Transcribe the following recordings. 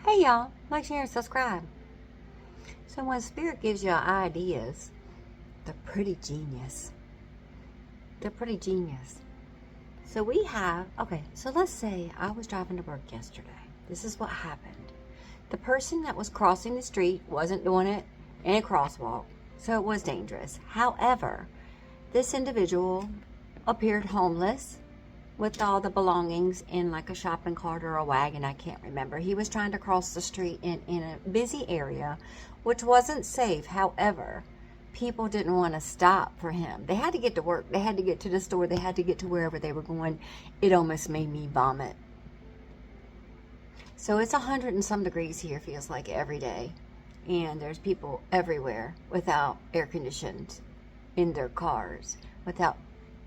Hey y'all, like, share, and subscribe. So when Spirit gives you ideas, they're pretty genius. They're pretty genius. So so let's say I was driving to work yesterday. This is what happened. The person that was crossing the street wasn't doing it in a crosswalk, so it was dangerous. However, this individual appeared homeless with all the belongings in like a shopping cart or a wagon, I can't remember. He was trying to cross the street in a busy area, which wasn't safe. However, people didn't want to stop for him. They had to get to work. They had to get to the store. They had to get to wherever they were going. It almost made me vomit. So it's 100 and some degrees here, feels like every day. And there's people everywhere without air conditioned in their cars, without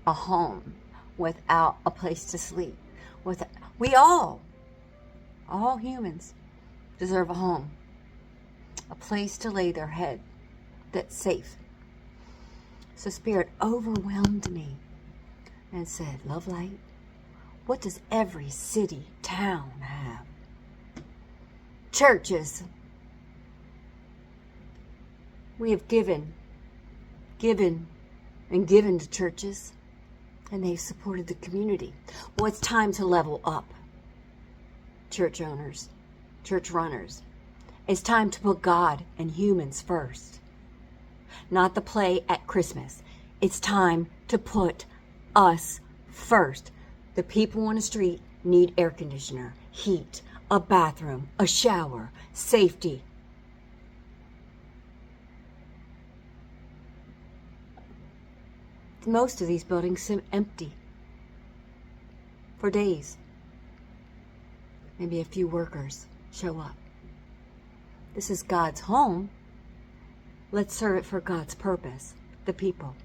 a home, without a place to sleep. All humans deserve a home, a place to lay their head that's safe. So Spirit overwhelmed me and said, Love Light, what does every city, town have? Churches. We have given, and given to churches. And they've supported the community. Well, it's time to level up. Church owners, church runners. It's time to put God and humans first. Not the play at Christmas. It's time to put us first. The people on the street need air conditioner, heat, a bathroom, a shower, safety. Most of these buildings seem empty for days. Maybe a few workers show up. This is God's home. Let's serve it for God's purpose, the people.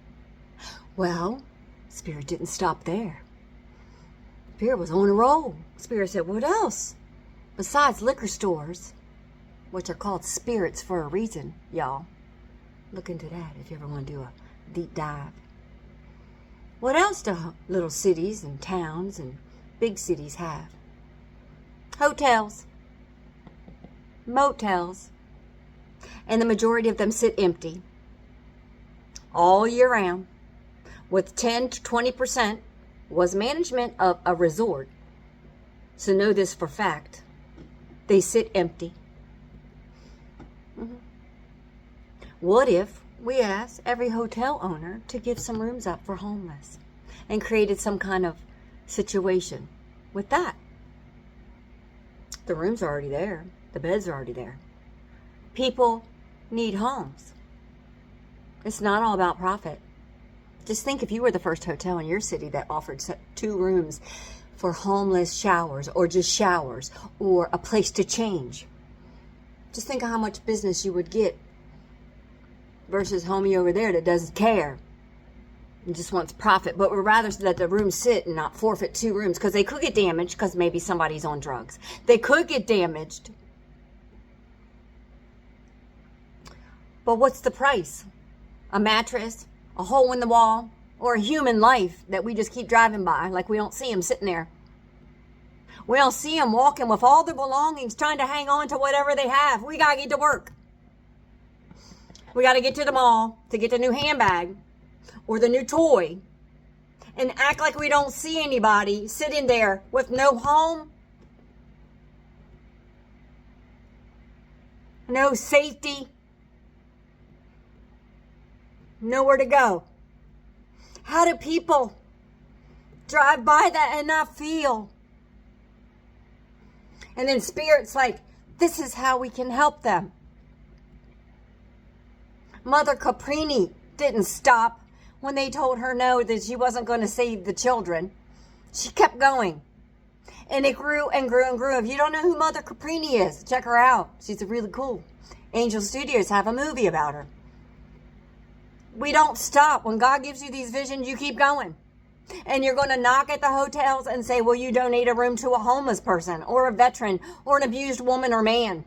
Well, Spirit didn't stop there. Spirit was on a roll. Spirit said, what else? Besides liquor stores, which are called spirits for a reason, y'all. Look into that if you ever want to do a deep dive. What else do little cities and towns and big cities have? Hotels, motels, and the majority of them sit empty all year round, with 10 to 20% was management of a resort. So know this for fact. They sit empty. What if we asked every hotel owner to give some rooms up for homeless and created some kind of situation with that? The rooms are already there. The beds are already there. People need homes. It's not all about profit. Just think if you were the first hotel in your city that offered 2 rooms for homeless showers, or just showers, or a place to change. Just think of how much business you would get versus homie over there that doesn't care and just wants profit, but would rather let the room sit and not forfeit 2 rooms, because they could get damaged because maybe somebody's on drugs. They could get damaged. But what's the price? A mattress, a hole in the wall, or a human life that we just keep driving by like we don't see them sitting there. We don't see them walking with all their belongings trying to hang on to whatever they have. We got to get to work. We got to get to the mall to get the new handbag or the new toy and act like we don't see anybody sitting there with no home, no safety, nowhere to go. How do people drive by that and not feel? And then Spirit's like, this is how we can help them. Mother Caprini didn't stop when they told her no, that she wasn't going to save the children. She kept going. And it grew and grew and grew. If you don't know who Mother Caprini is, check her out. She's really cool. Angel Studios have a movie about her. We don't stop. When God gives you these visions, you keep going. And you're going to knock at the hotels and say, will you donate a room to a homeless person or a veteran or an abused woman or man?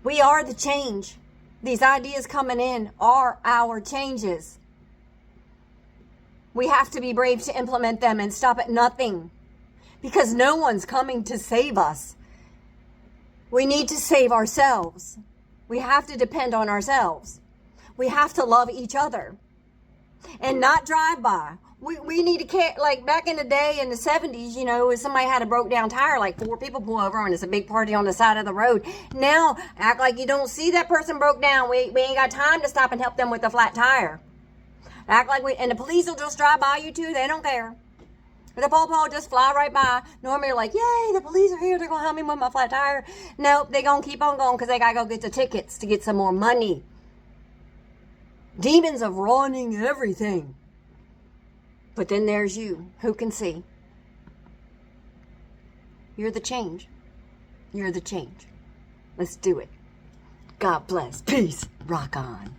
We are the change. These ideas coming in are our changes. We have to be brave to implement them and stop at nothing, because no one's coming to save us. We need to save ourselves. We have to depend on ourselves. We have to love each other and not drive by. We need to care, like back in the day in the 70s, you know, if somebody had a broke down tire, like 4 people pull over and it's a big party on the side of the road. Now, act like you don't see that person broke down. We ain't got time to stop and help them with a flat tire. Act like and the police will just drive by you too. They don't care. The po-po just fly right by. Normally you're like, yay, the police are here. They're going to help me with my flat tire. Nope, they're going to keep on going because they got to go get the tickets to get some more money. Demons of ruining everything. But then there's you. Who can see? You're the change. You're the change. Let's do it. God bless. Peace. Rock on.